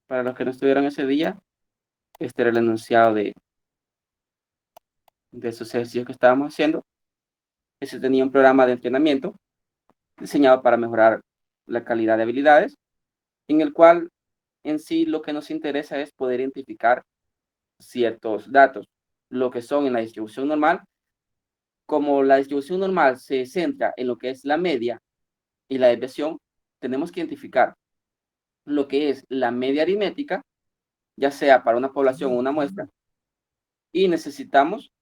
Para los que no estuvieron ese día, este era el enunciado de esos ejercicios que estábamos haciendo. Ese tenía un programa de entrenamiento diseñado para mejorar la calidad de habilidades, en el cual en sí lo que nos interesa es poder identificar ciertos datos, lo que son en la distribución normal. Como la distribución normal se centra en lo que es la media y la desviación, tenemos que identificar lo que es la media aritmética, ya sea para una población o una muestra, y necesitamos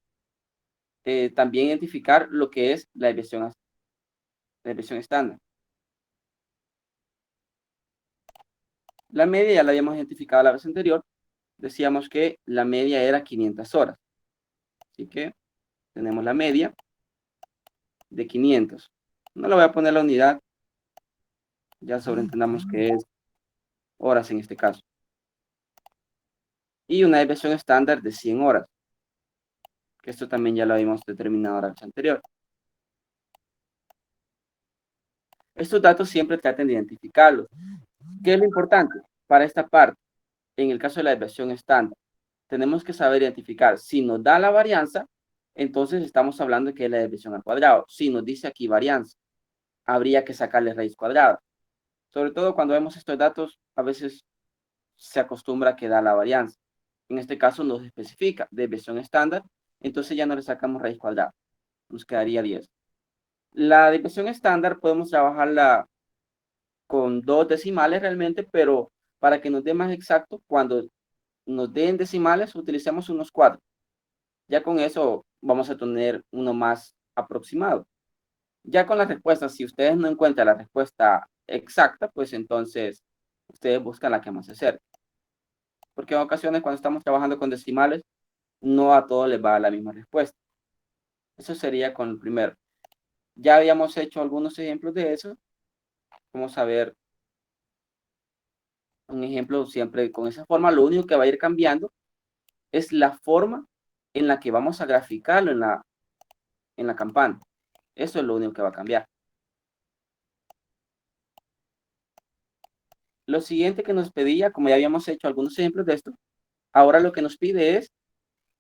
también identificar lo que es la desviación estándar. La media ya la habíamos identificado la vez anterior, decíamos que la media era 500 horas, así que tenemos la media de 500. No le voy a poner la unidad, ya sobreentendamos que es horas en este caso. Y una desviación estándar de 100 horas, que esto también ya lo habíamos determinado la vez anterior. Estos datos siempre traten de identificarlos. ¿Qué es lo importante para esta parte? En el caso de la desviación estándar, tenemos que saber identificar si nos da la varianza, entonces estamos hablando de que es la desviación al cuadrado. Si nos dice aquí varianza, habría que sacarle raíz cuadrada. Sobre todo cuando vemos estos datos, a veces se acostumbra a que da la varianza. En este caso nos especifica desviación estándar, entonces ya no le sacamos raíz cuadrada. Nos quedaría 10. La desviación estándar podemos trabajarla con 2 decimales realmente, pero para que nos dé más exacto, cuando nos den decimales, utilicemos unos 4. Ya con eso vamos a tener uno más aproximado. Ya con las respuestas, si ustedes no encuentran la respuesta exacta, pues entonces ustedes buscan la que más se acerque. Porque en ocasiones cuando estamos trabajando con decimales, no a todos les va la misma respuesta. Eso sería con el primero. Ya habíamos hecho algunos ejemplos de eso. Vamos a ver un ejemplo siempre con esa forma. Lo único que va a ir cambiando es la forma en la que vamos a graficarlo en la campana. Eso es lo único que va a cambiar. Lo siguiente que nos pedía, como ya habíamos hecho algunos ejemplos de esto, ahora lo que nos pide es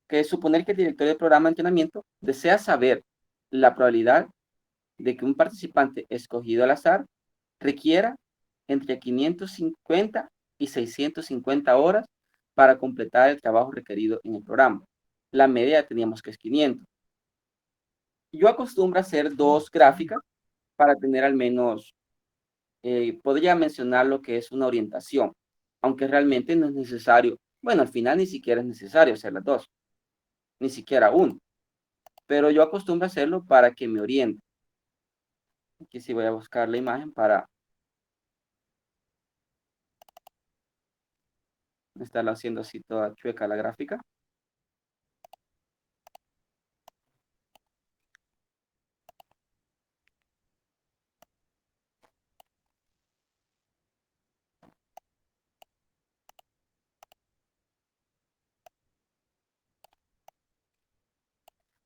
que suponer que el director del programa de entrenamiento desea saber la probabilidad de que un participante escogido al azar requiera entre 550 y 650 horas para completar el trabajo requerido en el programa. La media teníamos que es 500. Yo acostumbro a hacer 2 gráficas para tener al menos, podría mencionar lo que es una orientación, aunque realmente no es necesario. Bueno, al final ni siquiera es necesario hacer las 2, ni siquiera uno, pero yo acostumbro a hacerlo para que me oriente. Aquí sí voy a buscar la imagen para estarlo haciendo así toda chueca la gráfica.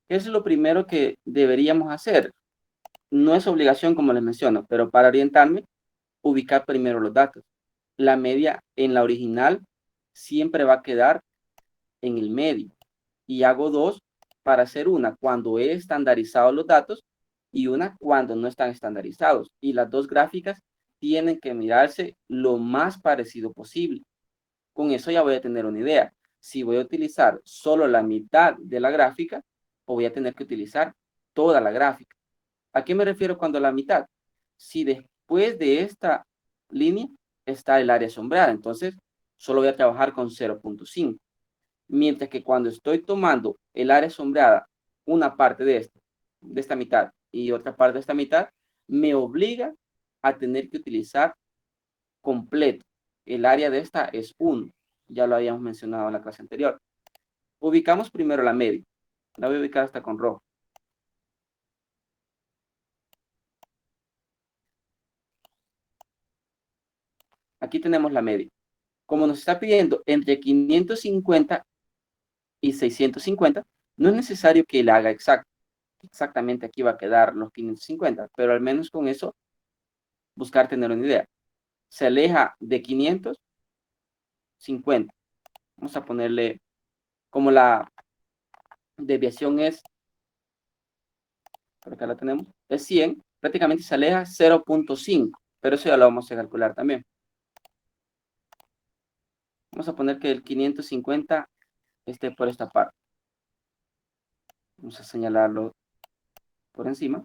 ¿Qué es lo primero que deberíamos hacer? No es obligación, como les menciono, pero para orientarme, ubicar primero los datos. La media en la original siempre va a quedar en el medio. Y hago 2 para hacer una cuando he estandarizado los datos y una cuando no están estandarizados. Y las 2 gráficas tienen que mirarse lo más parecido posible. Con eso ya voy a tener una idea. Si voy a utilizar solo la mitad de la gráfica o voy a tener que utilizar toda la gráfica. ¿A qué me refiero cuando la mitad? Si después de esta línea está el área sombreada, entonces solo voy a trabajar con 0.5. Mientras que cuando estoy tomando el área sombreada, una parte de esta mitad y otra parte de esta mitad, me obliga a tener que utilizar completo. El área de esta es 1. Ya lo habíamos mencionado en la clase anterior. Ubicamos primero la media. La voy a ubicar hasta con rojo. Aquí tenemos la media. Como nos está pidiendo entre 550 y 650, no es necesario que la haga exactamente aquí va a quedar los 550, pero al menos con eso buscar tener una idea. Se aleja de 500 50. Vamos a ponerle, como la desviación es, por acá la tenemos, es 100, prácticamente se aleja 0.5, pero eso ya lo vamos a calcular también. Vamos a poner que el 550 esté por esta parte. Vamos a señalarlo por encima.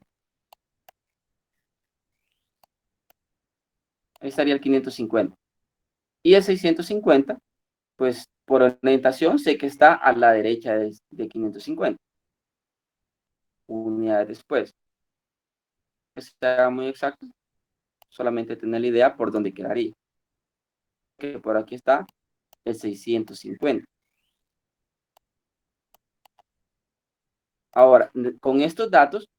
Ahí estaría el 550. Y el 650, pues por orientación sé que está a la derecha de 550. Unidades después. Está muy exacto. Solamente tener la idea por dónde quedaría. Que por aquí está el 650. Ahora, con estos datos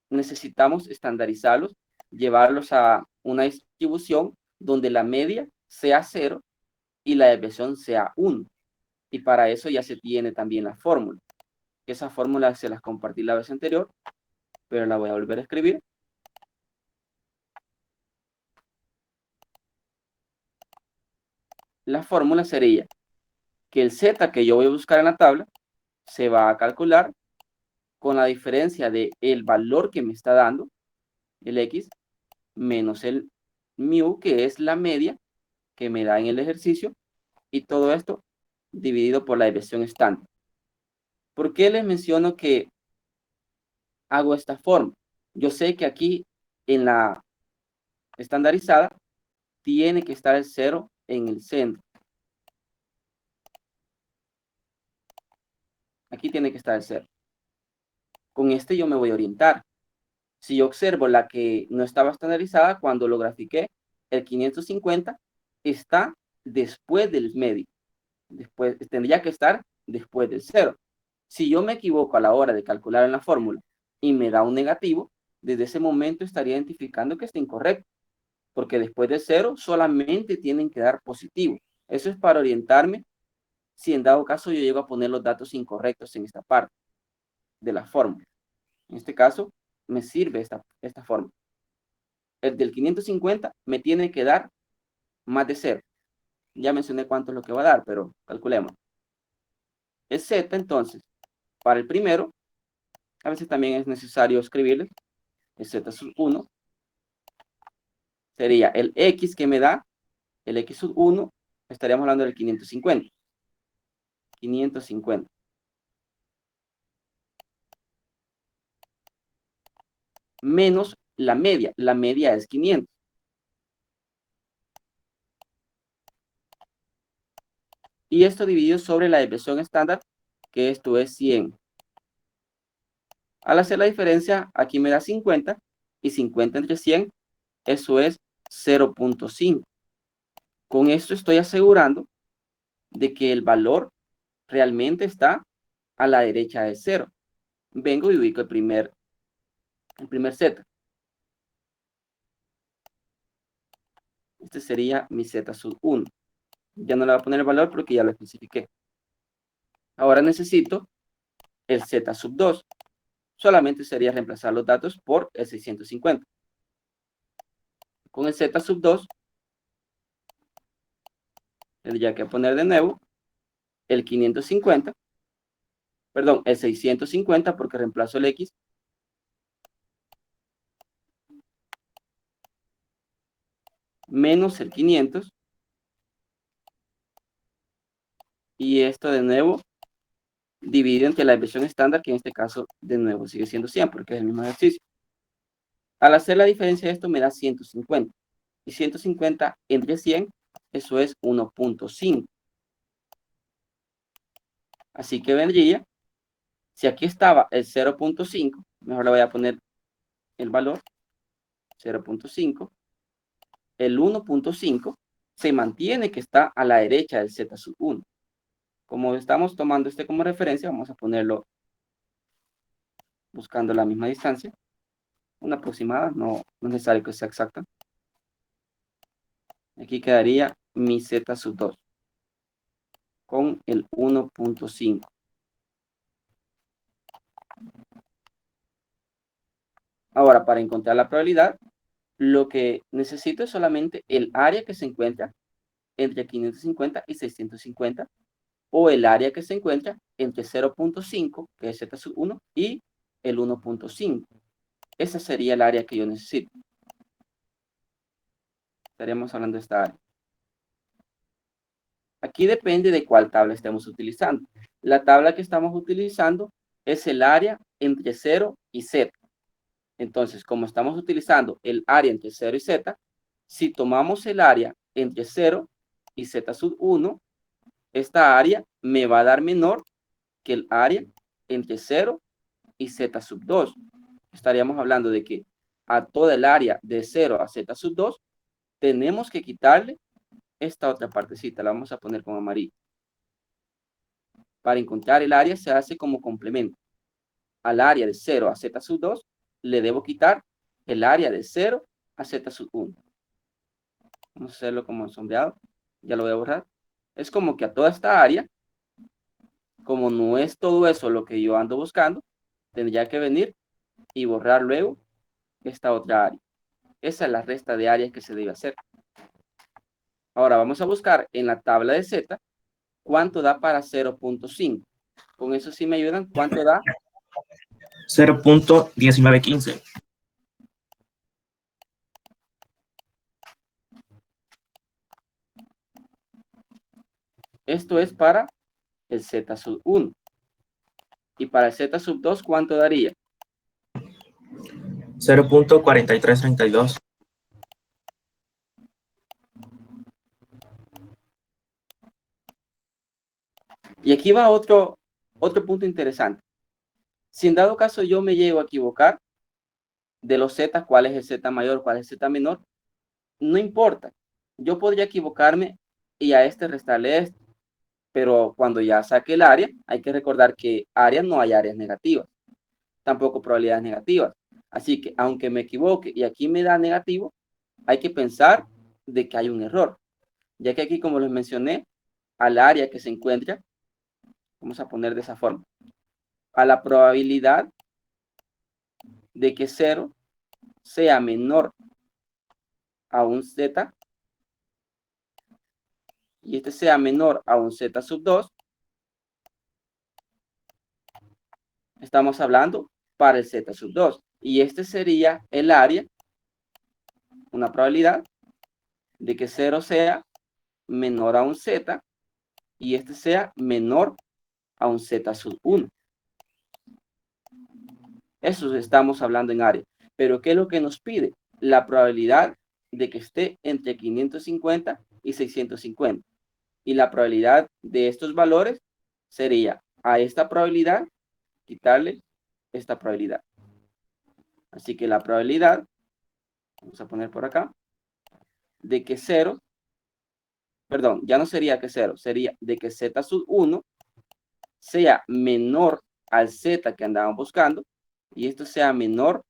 necesitamos estandarizarlos, llevarlos a una distribución donde la media sea 0 y la desviación sea 1. Y para eso ya se tiene también la fórmula. Esa fórmula se las compartí la vez anterior, pero la voy a volver a escribir. La fórmula sería que el z que yo voy a buscar en la tabla se va a calcular con la diferencia de el valor que me está dando, el x, menos el mu, que es la media que me da en el ejercicio, y todo esto dividido por la desviación estándar. ¿Por qué les menciono que hago esta forma? Yo sé que aquí en la estandarizada tiene que estar el 0 en el centro. Aquí tiene que estar el 0. Con este yo me voy a orientar. Si yo observo la que no estaba estandarizada, cuando lo grafiqué, el 550 está después del medio. Después, tendría que estar después del 0. Si yo me equivoco a la hora de calcular en la fórmula y me da un negativo, desde ese momento estaría identificando que está incorrecto, porque después de 0 solamente tienen que dar positivo. Eso es para orientarme si en dado caso yo llego a poner los datos incorrectos en esta parte de la fórmula. En este caso, me sirve esta fórmula. El del 550 me tiene que dar más de 0. Ya mencioné cuánto es lo que va a dar, pero calculemos. El z, entonces, para el primero, a veces también es necesario escribirle, el z sub 1 sería el x que me da, el x sub 1, estaríamos hablando del 550. 550. Menos la media es 500. Y esto dividido sobre la desviación estándar, que esto es 100. Al hacer la diferencia, aquí me da 50, y 50 entre 100, eso es 0.5. Con esto estoy asegurando de que el valor realmente está a la derecha de 0. Vengo y ubico el primer z. Este sería mi z sub 1. Ya no le voy a poner el valor porque ya lo especifiqué. Ahora necesito el z sub 2. Solamente sería reemplazar los datos por el 650. Con el z sub 2, tendría que poner de nuevo el 550, perdón, el 650 porque reemplazo el x, menos el 500, y esto de nuevo dividido entre la desviación estándar, que en este caso de nuevo sigue siendo 100 porque es el mismo ejercicio. Al hacer la diferencia de esto me da 150. Y 150 entre 100, eso es 1.5. Así que vendría, si aquí estaba el 0.5, mejor le voy a poner el valor, 0.5. El 1.5 se mantiene que está a la derecha del z sub 1. Como estamos tomando este como referencia, vamos a ponerlo buscando la misma distancia. Una aproximada, no es necesario que sea exacta. Aquí quedaría mi z sub 2 con el 1.5. Ahora, para encontrar la probabilidad, lo que necesito es solamente el área que se encuentra entre 550 y 650, o el área que se encuentra entre 0.5, que es z sub 1, y el 1.5. Esa sería el área que yo necesito. Estaríamos hablando de esta área. Aquí depende de cuál tabla estemos utilizando. La tabla que estamos utilizando es el área entre 0 y z. Entonces, como estamos utilizando el área entre 0 y z, si tomamos el área entre 0 y z sub 1, esta área me va a dar menor que el área entre 0 y z sub 2. Estaríamos hablando de que a toda el área de 0 a z sub 2 tenemos que quitarle esta otra partecita. La vamos a poner con amarillo. Para encontrar el área se hace como complemento. Al área de 0 a z sub 2 le debo quitar el área de 0 a z sub 1. Vamos a hacerlo como sombreado. Ya lo voy a borrar. Es como que a toda esta área, como no es todo eso lo que yo ando buscando, tendría que venir y borrar luego esta otra área. Esa es la resta de áreas que se debe hacer. Ahora vamos a buscar en la tabla de z cuánto da para 0.5. Con eso sí me ayudan. ¿Cuánto da? 0.1915. Esto es para el z sub 1. Y para el z sub 2, ¿cuánto daría? 0.4332. Y aquí va otro punto interesante. Si en dado caso yo me llego a equivocar de los z, cuál es el z mayor, cuál es el z menor, no importa. Yo podría equivocarme y a este restarle este. Pero cuando ya saque el área, hay que recordar que área no hay áreas negativas, tampoco probabilidades negativas. Así que aunque me equivoque y aquí me da negativo, hay que pensar de que hay un error. Ya que aquí, como les mencioné, al área que se encuentra, vamos a poner de esa forma, a la probabilidad de que 0 sea menor a un z y este sea menor a un z sub 2, estamos hablando para el z sub 2. Y este sería el área, una probabilidad de que 0 sea menor a un z y este sea menor a un z sub 1. Eso estamos hablando en área. Pero ¿qué es lo que nos pide? La probabilidad de que esté entre 550 y 650. Y la probabilidad de estos valores sería a esta probabilidad quitarle esta probabilidad. Así que la probabilidad, vamos a poner por acá, de que 0, perdón, ya no sería que 0, sería de que z sub 1 sea menor al z que andaban buscando y esto sea menor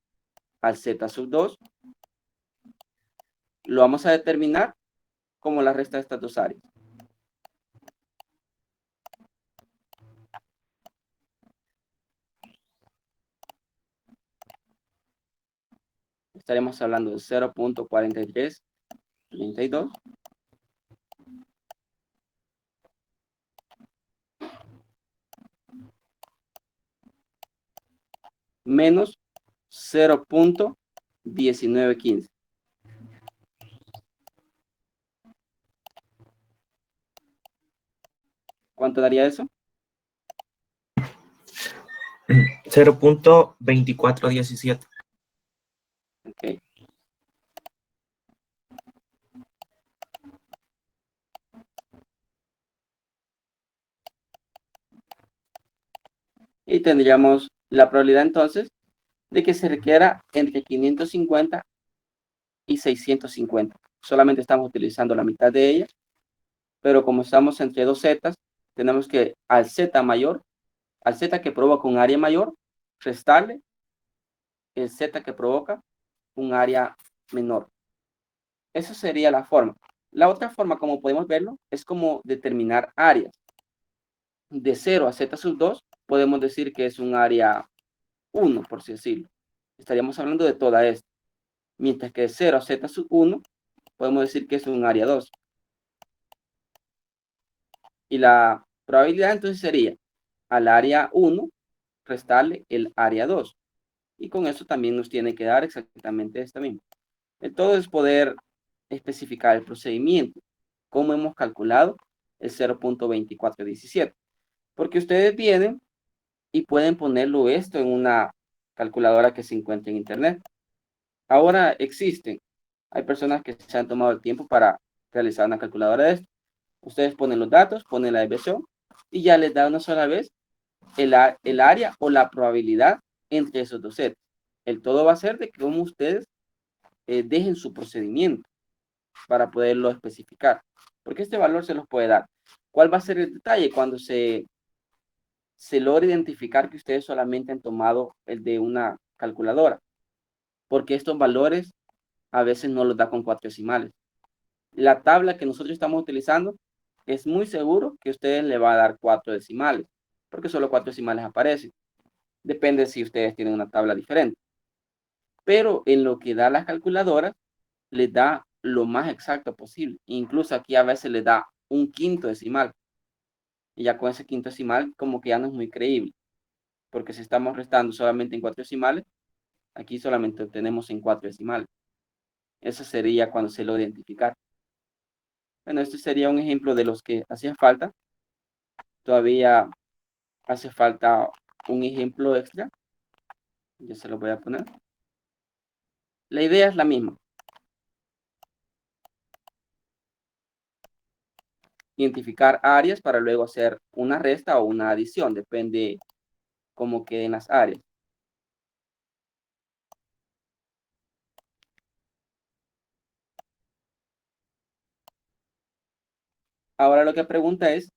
al z sub 2, lo vamos a determinar como la resta de estas dos áreas. Estaremos hablando de 0.4332 menos 0.1915. ¿Cuánto daría eso? 0.2417. Okay. Y tendríamos la probabilidad entonces de que se requiera entre 550 y 650. Solamente estamos utilizando la mitad de ella, pero como estamos entre dos zetas, tenemos que al z mayor, al z que provoca un área mayor, restarle el z que provoca un área menor. Esa sería la forma. La otra forma, como podemos verlo, es como determinar áreas. De 0 a z sub 2, podemos decir que es un área 1, por así decirlo. Estaríamos hablando de toda esta. Mientras que de 0 a z sub 1, podemos decir que es un área 2. Y la probabilidad entonces sería al área 1 restarle el área 2. Y con eso también nos tiene que dar exactamente esto mismo. El todo es poder especificar el procedimiento, cómo hemos calculado el 0.2417. Porque ustedes vienen y pueden ponerlo esto en una calculadora que se encuentra en internet. Ahora existen. Hay personas que se han tomado el tiempo para realizar una calculadora de esto. Ustedes ponen los datos, ponen la desviación y ya les da una sola vez el área o la probabilidad entre esos dos sets. El todo va a ser de cómo ustedes dejen su procedimiento para poderlo especificar. Porque este valor se los puede dar. ¿Cuál va a ser el detalle cuando se logra identificar que ustedes solamente han tomado el de una calculadora? Porque estos valores a veces no los da con 4 decimales. La tabla que nosotros estamos utilizando es muy seguro que ustedes le va a dar 4 decimales, porque solo 4 decimales aparecen. Depende si ustedes tienen una tabla diferente. Pero en lo que da las calculadoras, les da lo más exacto posible. Incluso aquí a veces les da un quinto decimal. Y ya con ese quinto decimal como que ya no es muy creíble. Porque si estamos restando solamente en 4 decimales, aquí solamente obtenemos en 4 decimales. Eso sería cuando se lo identificar. Bueno, este sería un ejemplo de los que hacía falta. Todavía hace falta un ejemplo extra. Yo se lo voy a poner. La idea es la misma. Identificar áreas para luego hacer una resta o una adición. Depende cómo queden las áreas. Ahora lo que pregunta es,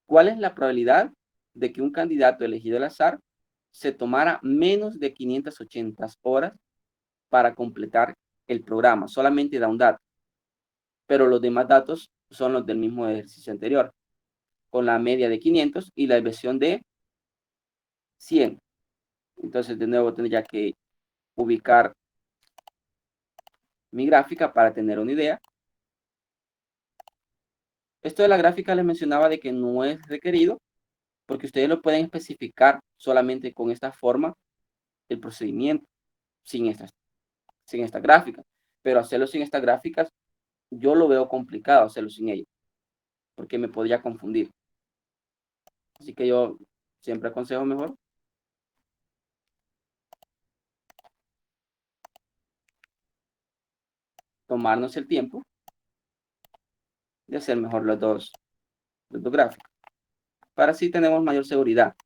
¿cuál es la probabilidad de que un candidato elegido al azar se tomara menos de 580 horas para completar el programa? Solamente da un dato, pero los demás datos son los del mismo ejercicio anterior, con la media de 500 y la desviación de 100. Entonces, de nuevo, tendría que ubicar mi gráfica para tener una idea. Esto de la gráfica les mencionaba de que no es requerido, porque ustedes lo pueden especificar solamente con esta forma, el procedimiento, sin esta gráfica. Pero hacerlo sin estas gráficas, yo lo veo complicado hacerlo sin ellas, porque me podría confundir. Así que yo siempre aconsejo mejor tomarnos el tiempo de hacer mejor los dos gráficos. Para así tenemos mayor seguridad.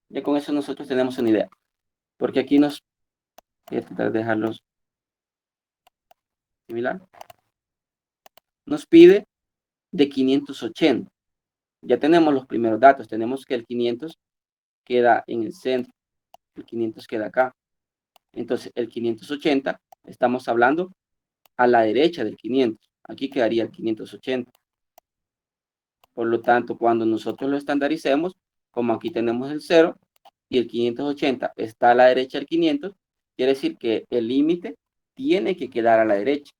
Ya con eso nosotros tenemos una idea. Porque aquí voy a tratar de dejarlos similar. Nos pide de 580. Ya tenemos los primeros datos. Tenemos que el 500 queda en el centro. El 500 queda acá. Entonces, el 580, estamos hablando a la derecha del 500. Aquí quedaría el 580. Por lo tanto, cuando nosotros lo estandaricemos, como aquí tenemos el 0 y el 580 está a la derecha del 500, quiere decir que el límite tiene que quedar a la derecha.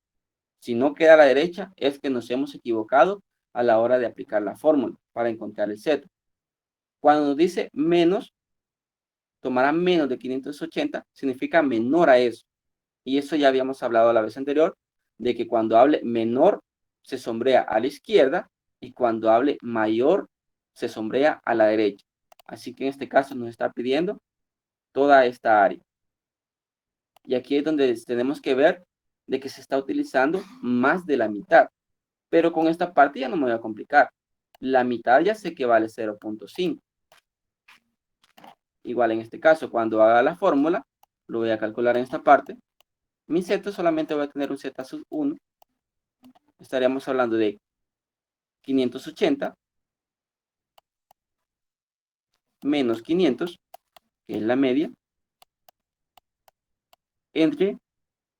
Si no queda a la derecha, es que nos hemos equivocado a la hora de aplicar la fórmula para encontrar el z. Cuando nos dice menos, tomará menos de 580, significa menor a eso. Y eso ya habíamos hablado la vez anterior, de que cuando hable menor, se sombrea a la izquierda, y cuando hable mayor, se sombrea a la derecha. Así que en este caso nos está pidiendo toda esta área. Y aquí es donde tenemos que ver de que se está utilizando más de la mitad. Pero con esta parte ya no me voy a complicar. La mitad ya sé que vale 0.5. Igual en este caso, cuando haga la fórmula, lo voy a calcular en esta parte. Mi z solamente voy a tener un z sub 1. Estaríamos hablando de 580 menos 500, que es la media, entre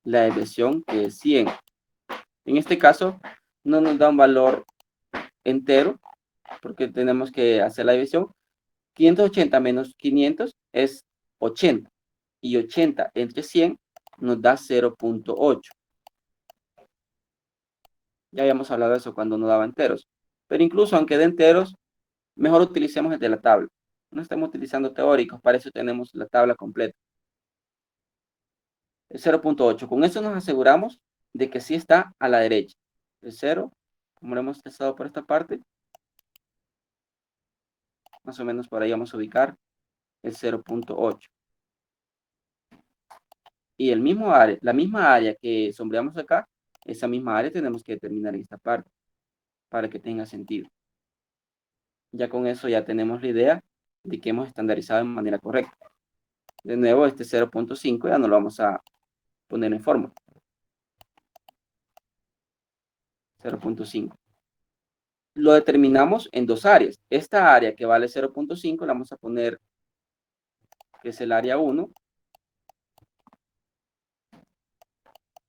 la desviación, que es 100. En este caso, no nos da un valor entero, porque tenemos que hacer la división. 580 menos 500 es 80. y 80 entre 100 nos da 0.8. Ya habíamos hablado de eso cuando no daba enteros. Pero incluso aunque dé enteros, mejor utilicemos el de la tabla. No estamos utilizando teóricos, para eso tenemos la tabla completa. El 0.8. Con eso nos aseguramos de que sí está a la derecha. El 0, como lo hemos trazado por esta parte, más o menos por ahí vamos a ubicar el 0.8. Y el mismo área, la misma área que sombreamos acá, esa misma área tenemos que determinar en esta parte para que tenga sentido. Ya con eso ya tenemos la idea de que hemos estandarizado de manera correcta. De nuevo, este 0.5 ya no lo vamos a poner en fórmula. 0.5. Lo determinamos en dos áreas. Esta área que vale 0.5 la vamos a poner, que es el área 1.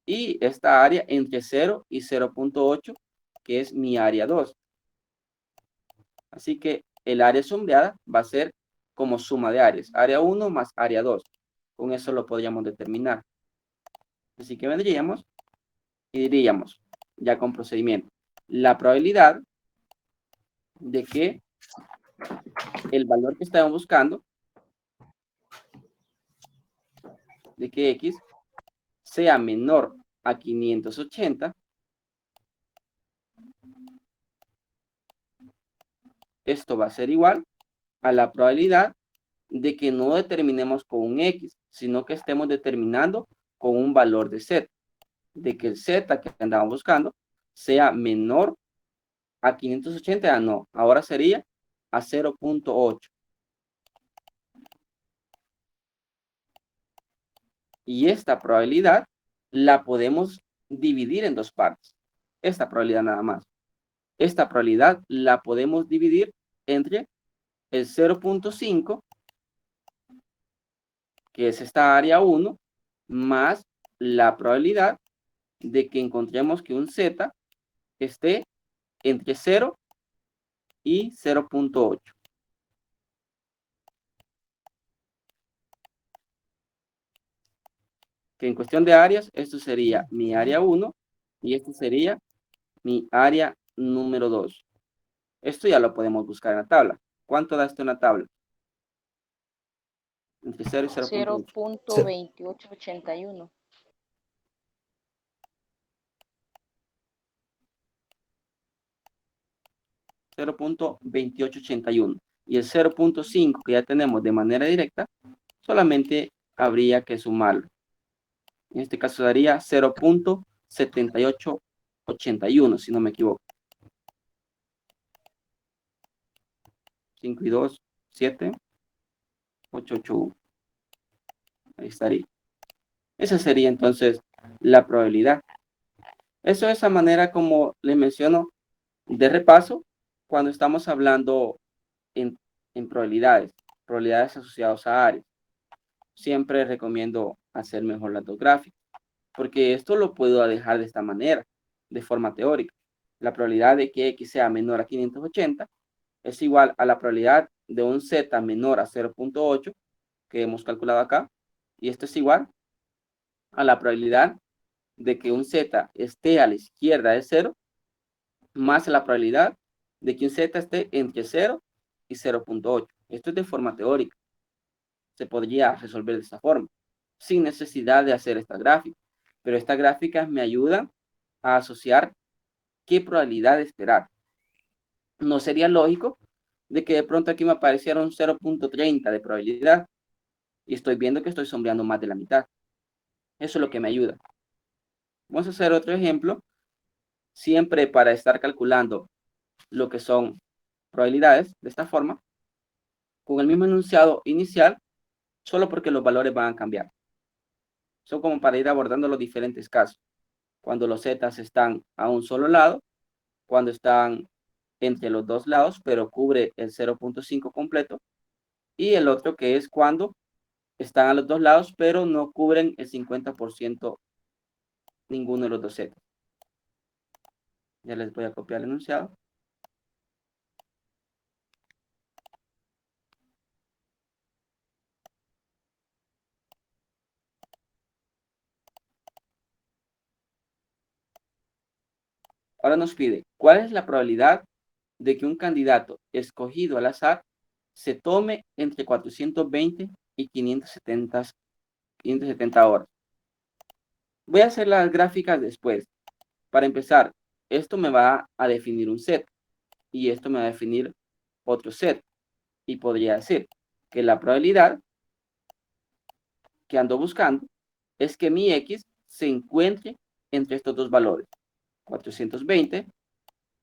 Y esta área entre 0 y 0.8, que es mi área 2. Así que el área sombreada va a ser como suma de áreas. Área 1 más área 2. Con eso lo podríamos determinar. Así que vendríamos y diríamos, ya con procedimiento, la probabilidad de que el valor que estamos buscando, de que X sea menor a 580, esto va a ser igual a la probabilidad de que no determinemos con un X, sino que estemos determinando con un valor de Z, de que el Z que andamos buscando sea menor a 580, no, ahora sería a 0.8. Y esta probabilidad la podemos dividir en dos partes. Esta probabilidad nada más. Esta probabilidad la podemos dividir entre el 0.5, que es esta área 1, más la probabilidad de que encontremos que un Z esté entre 0 y 0.8. Que en cuestión de áreas, esto sería mi área 1 y esto sería mi área número 2. Esto ya lo podemos buscar en la tabla. ¿Cuánto da esto en la tabla? Entre 0 y 0.8. 0.2881. 0.2881. Y el 0.5 que ya tenemos de manera directa, solamente habría que sumarlo. En este caso daría 0.7881, si no me equivoco. 5 y 2, 7, 881. Ahí estaría. Esa sería entonces la probabilidad. Eso es la manera como les menciono de repaso cuando estamos hablando en probabilidades asociadas a áreas. Siempre recomiendo hacer mejor las dos gráficas, porque esto lo puedo dejar de esta manera, de forma teórica. La probabilidad de que X sea menor a 580 es igual a la probabilidad de un Z menor a 0.8 que hemos calculado acá, y esto es igual a la probabilidad de que un Z esté a la izquierda de 0, más la probabilidad de que un Z esté entre 0 y 0.8. Esto es de forma teórica. Se podría resolver de esta forma, sin necesidad de hacer esta gráfica. Pero estas gráficas me ayudan a asociar qué probabilidad de esperar. No sería lógico de que de pronto aquí me apareciera un 0.30 de probabilidad y estoy viendo que estoy sombreando más de la mitad. Eso es lo que me ayuda. Vamos a hacer otro ejemplo. Siempre para estar calculando lo que son probabilidades de esta forma, con el mismo enunciado inicial, solo porque los valores van a cambiar. Son como para ir abordando los diferentes casos. Cuando los zetas están a un solo lado, cuando están entre los dos lados, pero cubre el 0.5 completo, y el otro que es cuando están a los dos lados, pero no cubren el 50% ninguno de los dos zetas. Ya les voy a copiar el enunciado. Ahora nos pide, ¿cuál es la probabilidad de que un candidato escogido al azar se tome entre 420 y 570 horas? Voy a hacer las gráficas después. Para empezar, esto me va a definir un set y esto me va a definir otro set. Y podría decir que la probabilidad que ando buscando es que mi X se encuentre entre estos dos valores. 420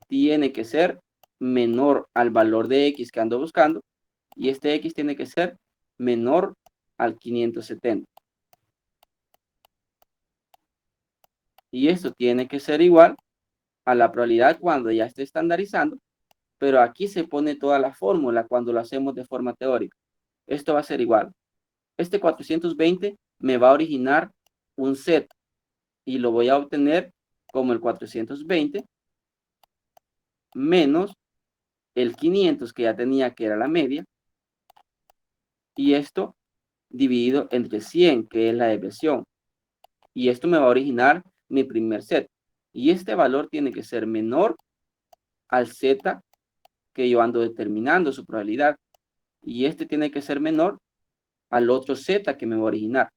tiene que ser menor al valor de X que ando buscando y este X tiene que ser menor al 570. Y esto tiene que ser igual a la probabilidad cuando ya esté estandarizando, pero aquí se pone toda la fórmula cuando lo hacemos de forma teórica. Esto va a ser igual. Este 420 me va a originar un set y lo voy a obtener como el 420 menos el 500 que ya tenía, que era la media, y esto dividido entre 100, que es la desviación. Y esto me va a originar mi primer set. Y este valor tiene que ser menor al z que yo ando determinando su probabilidad. Y este tiene que ser menor al otro z que me va a originar.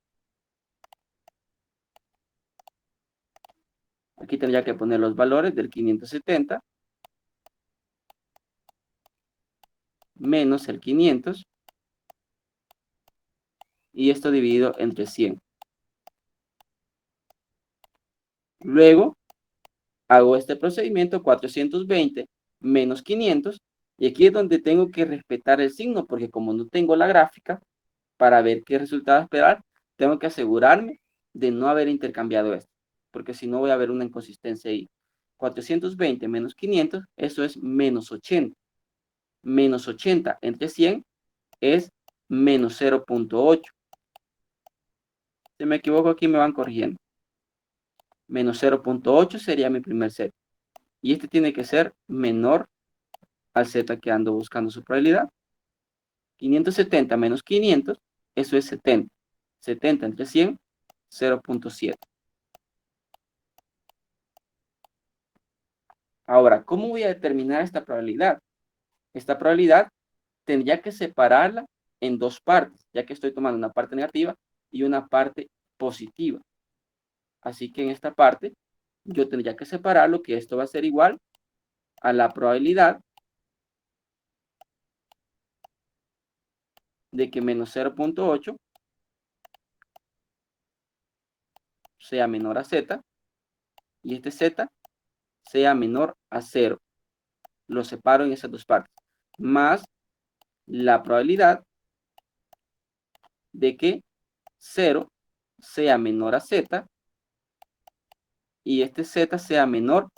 Aquí tendría que poner los valores del 570 menos el 500 y esto dividido entre 100. Luego hago este procedimiento 420 menos 500 y aquí es donde tengo que respetar el signo porque como no tengo la gráfica para ver qué resultado esperar, tengo que asegurarme de no haber intercambiado esto porque si no voy a ver una inconsistencia ahí. 420 menos 500, eso es menos 80. Menos 80 entre 100 es menos 0.8. Si me equivoco aquí me van corrigiendo. Menos 0.8 sería mi primer set. Y este tiene que ser menor al z que ando buscando su probabilidad. 570 menos 500, eso es 70. 70 entre 100, 0.7. Ahora, ¿cómo voy a determinar esta probabilidad? Esta probabilidad tendría que separarla en dos partes, ya que estoy tomando una parte negativa y una parte positiva. Así que en esta parte yo tendría que separarlo, que esto va a ser igual a la probabilidad de que menos 0.8 sea menor a z y este z sea menor a 0. Lo separo en esas dos partes. Más la probabilidad de que 0 sea menor a z y este z sea menor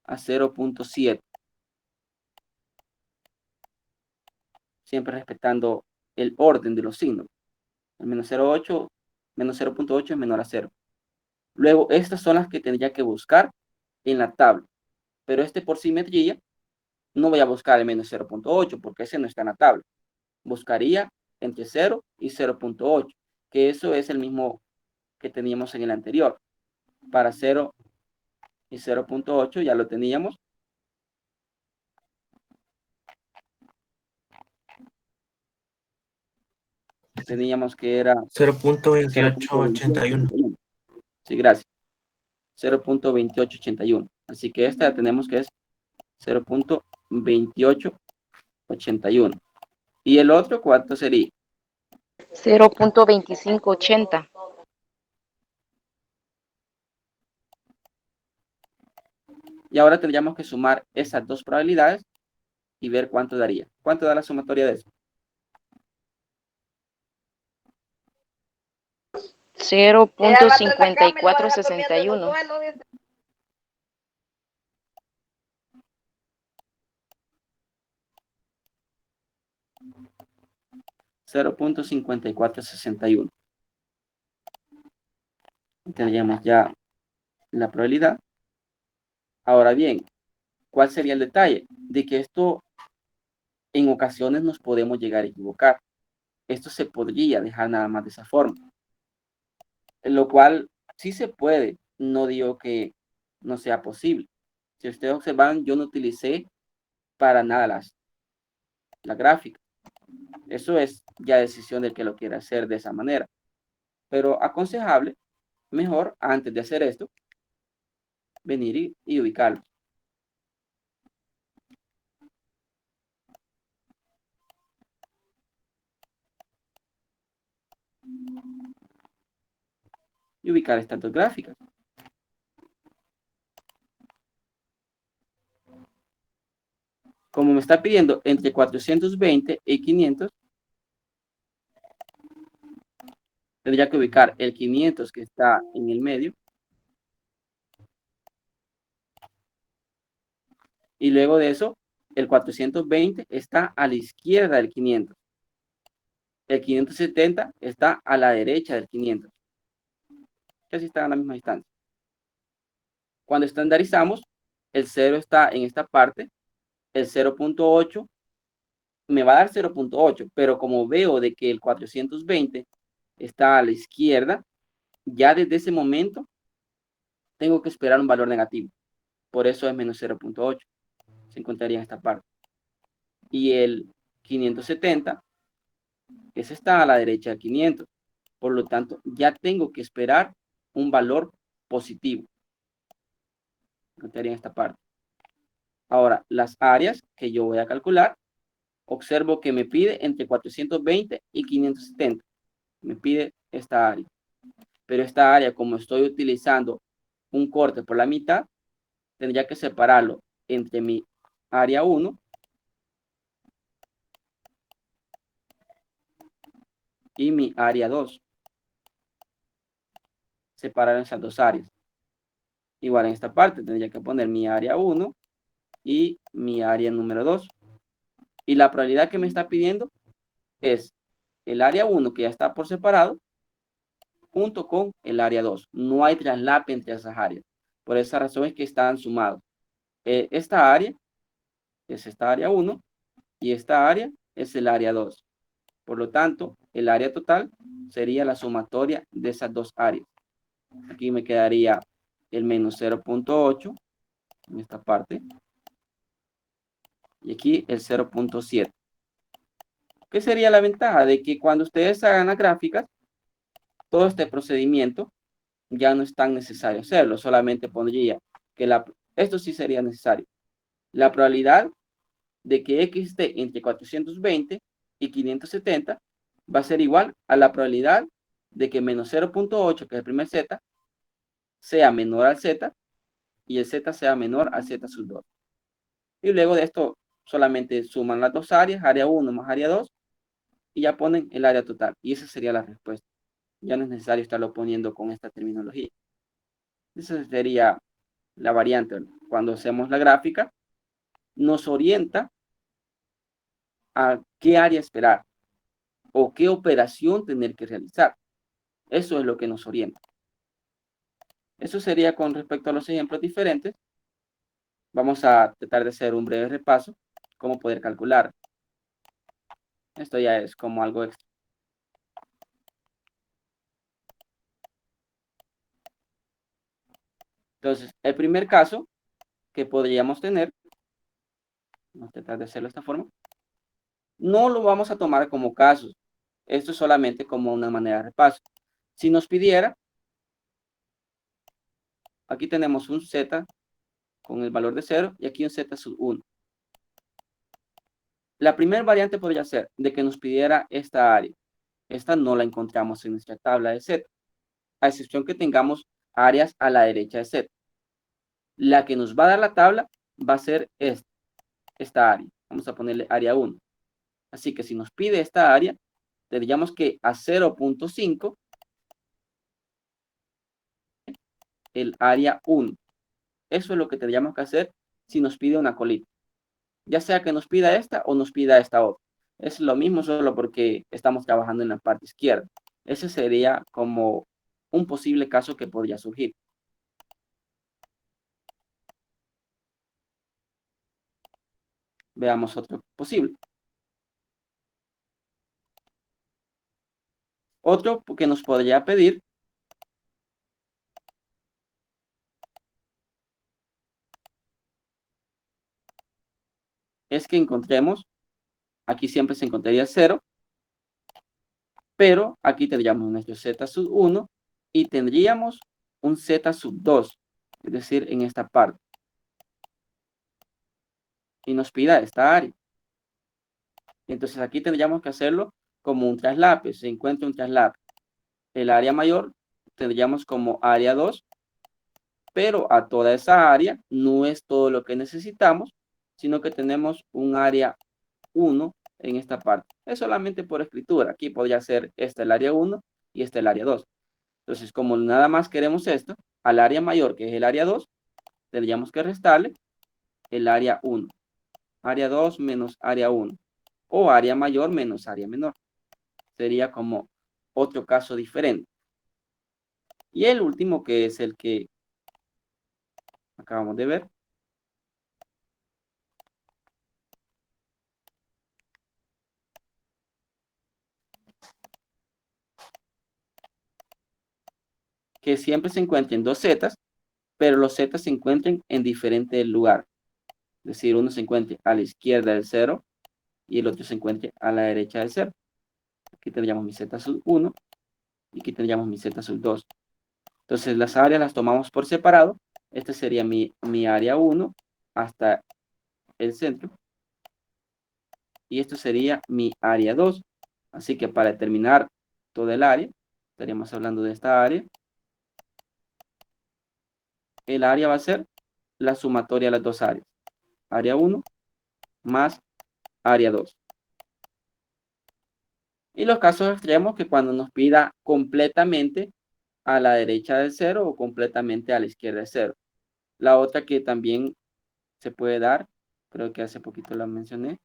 a 0.7. Siempre respetando el orden de los signos. El menos 0.8 es menor a 0. Luego, estas son las que tendría que buscar en la tabla. Pero este por simetría, no voy a buscar el menos 0.8 porque ese no está en la tabla. Buscaría entre 0 y 0.8, que eso es el mismo que teníamos en el anterior. Para 0 y 0.8 ya lo teníamos. Teníamos que era 0.2881. Sí, gracias. 0.2881. Así que esta ya tenemos que es 0.2881. ¿Y el otro cuánto sería? 0.2580. Y ahora tendríamos que sumar esas dos probabilidades y ver cuánto daría. ¿Cuánto da la sumatoria de eso? 0.5461. 0.5461. Tendríamos ya la probabilidad. Ahora bien, ¿cuál sería el detalle? De que esto en ocasiones nos podemos llegar a equivocar. Esto se podría dejar nada más de esa forma. Lo cual sí se puede. No digo que no sea posible. Si ustedes observan, yo no utilicé para nada la gráfica. Eso es ya decisión del que lo quiera hacer de esa manera. Pero aconsejable, mejor antes de hacer esto, venir y ubicarlo. Y ubicar estas dos gráficas. Como me está pidiendo entre 420 y 500, tendría que ubicar el 500 que está en el medio. Y luego de eso, el 420 está a la izquierda del 500. El 570 está a la derecha del 500. Casi están a la misma distancia. Cuando estandarizamos, el 0 está en esta parte, el 0.8 me va a dar 0.8, pero como veo de que el 420 está a la izquierda, ya desde ese momento tengo que esperar un valor negativo. Por eso es menos 0.8. Se encontraría en esta parte. Y el 570, ese está a la derecha del 500. Por lo tanto, ya tengo que esperar un valor positivo. Se encontraría en esta parte. Ahora, las áreas que yo voy a calcular, observo que me pide entre 420 y 570. Me pide esta área. Pero esta área, como estoy utilizando un corte por la mitad, tendría que separarlo entre mi área 1 y mi área 2. Separar esas dos áreas. Igual en esta parte tendría que poner mi área 1 y mi área número 2. Y la probabilidad que me está pidiendo es el área 1 que ya está por separado junto con el área 2. No hay traslape entre esas áreas. Por esa razón es que están sumados. Esta área es esta área 1 y esta área es el área 2. Por lo tanto, el área total sería la sumatoria de esas dos áreas. Aquí me quedaría el menos 0.8 en esta parte. Y aquí el 0.7. ¿Qué sería la ventaja? De que cuando ustedes hagan las gráficas, todo este procedimiento ya no es tan necesario hacerlo. Solamente pondría que esto sí sería necesario. La probabilidad de que X esté entre 420 y 570 va a ser igual a la probabilidad de que menos 0.8, que es el primer Z, sea menor al Z y el Z sea menor al Z sub 2. Y luego de esto solamente suman las dos áreas, área 1 más área 2, y ya ponen el área total. Y esa sería la respuesta. Ya no es necesario estarlo poniendo con esta terminología. Esa sería la variante. Cuando hacemos la gráfica, nos orienta a qué área esperar o qué operación tener que realizar. Eso es lo que nos orienta. Eso sería con respecto a los ejemplos diferentes. Vamos a tratar de hacer un breve repaso, cómo poder calcular. Esto ya es como algo extra. Entonces, el primer caso que podríamos tener, vamos a tratar de hacerlo de esta forma, no lo vamos a tomar como casos. Esto es solamente como una manera de repaso. Si nos pidiera, aquí tenemos un Z con el valor de 0 y aquí un Z sub 1. La primera variante podría ser de que nos pidiera esta área. Esta no la encontramos en nuestra tabla de Z, a excepción que tengamos áreas a la derecha de Z. La que nos va a dar la tabla va a ser esta área. Vamos a ponerle área 1. Así que si nos pide esta área, tendríamos que a 0.5 el área 1. Eso es lo que tendríamos que hacer si nos pide una colita. Ya sea que nos pida esta o nos pida esta otra. Es lo mismo solo porque estamos trabajando en la parte izquierda. Ese sería como un posible caso que podría surgir. Veamos otro posible. Otro que nos podría pedir es que encontremos, aquí siempre se encontraría 0, pero aquí tendríamos nuestro z sub 1 y tendríamos un z sub 2, es decir, en esta parte. Y nos pida esta área. Entonces aquí tendríamos que hacerlo como un traslape. Se encuentra un traslape. El área mayor tendríamos como área 2, pero a toda esa área no es todo lo que necesitamos, sino que tenemos un área 1 en esta parte. Es solamente por escritura. Aquí podría ser esta el área 1 y esta el área 2. Entonces, como nada más queremos esto, al área mayor, que es el área 2, tendríamos que restarle el área 1. Área 2 menos área 1. O área mayor menos área menor. Sería como otro caso diferente. Y el último, que es el que acabamos de ver, que siempre se encuentren dos zetas, pero los zetas se encuentren en diferentes lugares. Es decir, uno se encuentre a la izquierda del 0 y el otro se encuentre a la derecha del 0. Aquí tendríamos mi z sub 1 y aquí tendríamos mi z sub 2. Entonces las áreas las tomamos por separado. Este sería mi área 1 hasta el centro. Y esto sería mi área 2. Así que para determinar todo el área, estaríamos hablando de esta área. El área va a ser la sumatoria de las dos áreas. Área 1 más área 2. Y los casos extremos, que cuando nos pida completamente a la derecha del 0 o completamente a la izquierda del 0. La otra que también se puede dar, creo que hace poquito la mencioné,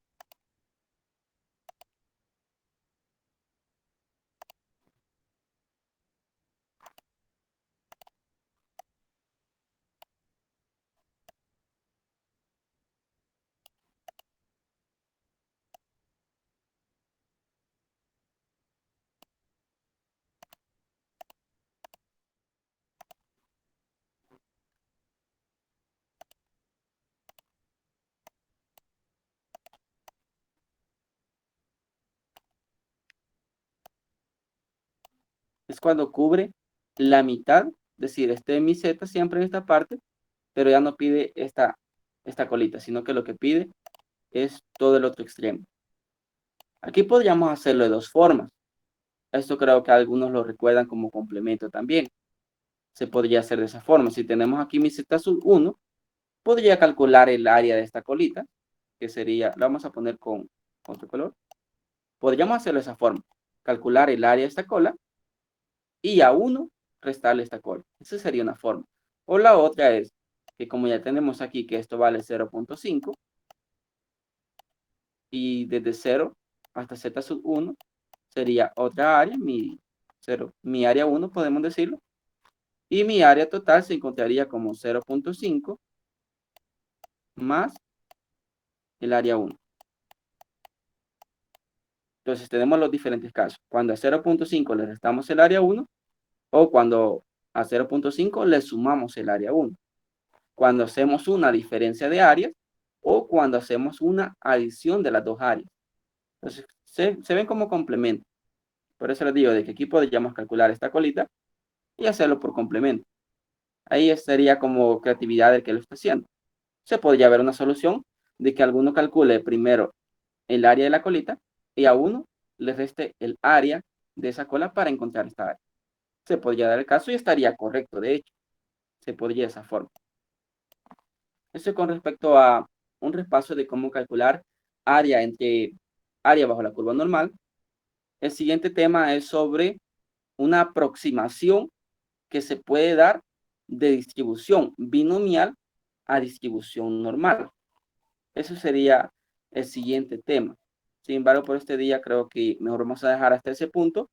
es cuando cubre la mitad, es decir, este mi z siempre en esta parte, pero ya no pide esta colita, sino que lo que pide es todo el otro extremo. Aquí podríamos hacerlo de dos formas. Esto creo que algunos lo recuerdan como complemento también. Se podría hacer de esa forma. Si tenemos aquí mi z sub 1, podría calcular el área de esta colita, que sería, la vamos a poner con otro color. Podríamos hacerlo de esa forma. Calcular el área de esta cola y a 1 restarle esta cola. Esa sería una forma. O la otra es que como ya tenemos aquí que esto vale 0.5 y desde 0 hasta z sub 1 sería otra área, mi área 1 podemos decirlo, y mi área total se encontraría como 0.5 más el área 1. Entonces tenemos los diferentes casos. Cuando a 0.5 le restamos el área 1 o cuando a 0.5 le sumamos el área 1. Cuando hacemos una diferencia de áreas o cuando hacemos una adición de las dos áreas. Entonces se ven como complemento. Por eso les digo de que aquí podríamos calcular esta colita y hacerlo por complemento. Ahí sería como creatividad del que lo está haciendo. Se podría ver una solución de que alguno calcule primero el área de la colita y a uno le reste el área de esa cola para encontrar esta área. Se podría dar el caso y estaría correcto, de hecho. Se podría de esa forma. Eso con respecto a un repaso de cómo calcular área bajo la curva normal. El siguiente tema es sobre una aproximación que se puede dar de distribución binomial a distribución normal. Eso sería el siguiente tema. Sin embargo, por este día creo que mejor vamos a dejar hasta ese punto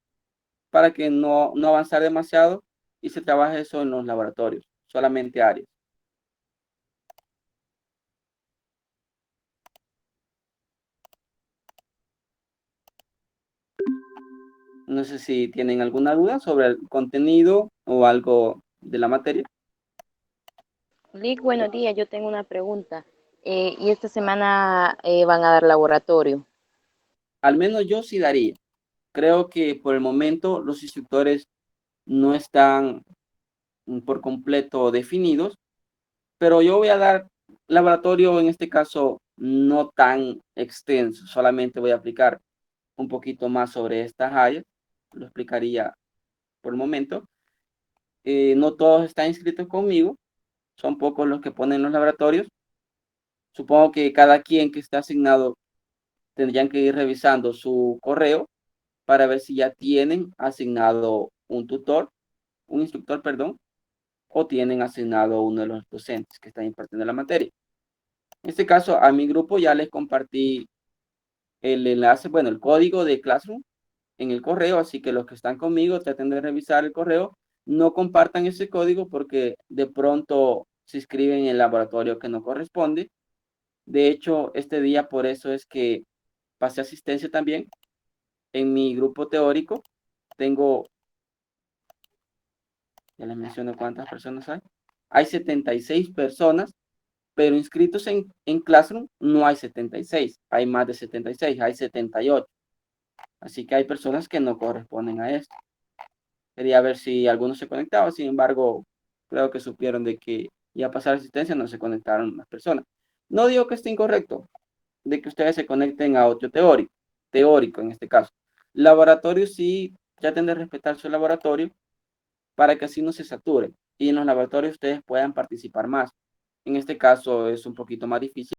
para que no avanzar demasiado y se trabaje eso en los laboratorios, solamente áreas. No sé si tienen alguna duda sobre el contenido o algo de la materia. Lick, buenos días, yo tengo una pregunta. Y esta semana van a dar laboratorio. Al menos yo sí daría. Creo que por el momento los instructores no están por completo definidos, pero yo voy a dar laboratorio en este caso no tan extenso, solamente voy a aplicar un poquito más sobre estas áreas, lo explicaría por el momento. No todos están inscritos conmigo, son pocos los que ponen los laboratorios. Supongo que cada quien que está asignado tendrían que ir revisando su correo para ver si ya tienen asignado un instructor, perdón, o tienen asignado uno de los docentes que están impartiendo la materia. En este caso, a mi grupo ya les compartí el enlace, bueno, el código de Classroom en el correo, así que los que están conmigo traten de revisar el correo, no compartan ese código porque de pronto se inscriben en el laboratorio que no corresponde. De hecho, este día por eso es que pasé asistencia también. En mi grupo teórico tengo, ya les menciono cuántas personas hay. Hay 76 personas, pero inscritos en Classroom no hay 76, hay más de 76, hay 78. Así que hay personas que no corresponden a esto. Quería ver si alguno se conectaba, sin embargo, creo que supieron de que ya pasar asistencia no se conectaron más personas. No digo que esté incorrecto, de que ustedes se conecten a otro teórico en este caso. Laboratorio sí, traten de respetar su laboratorio para que así no se sature y en los laboratorios ustedes puedan participar más. En este caso es un poquito más difícil.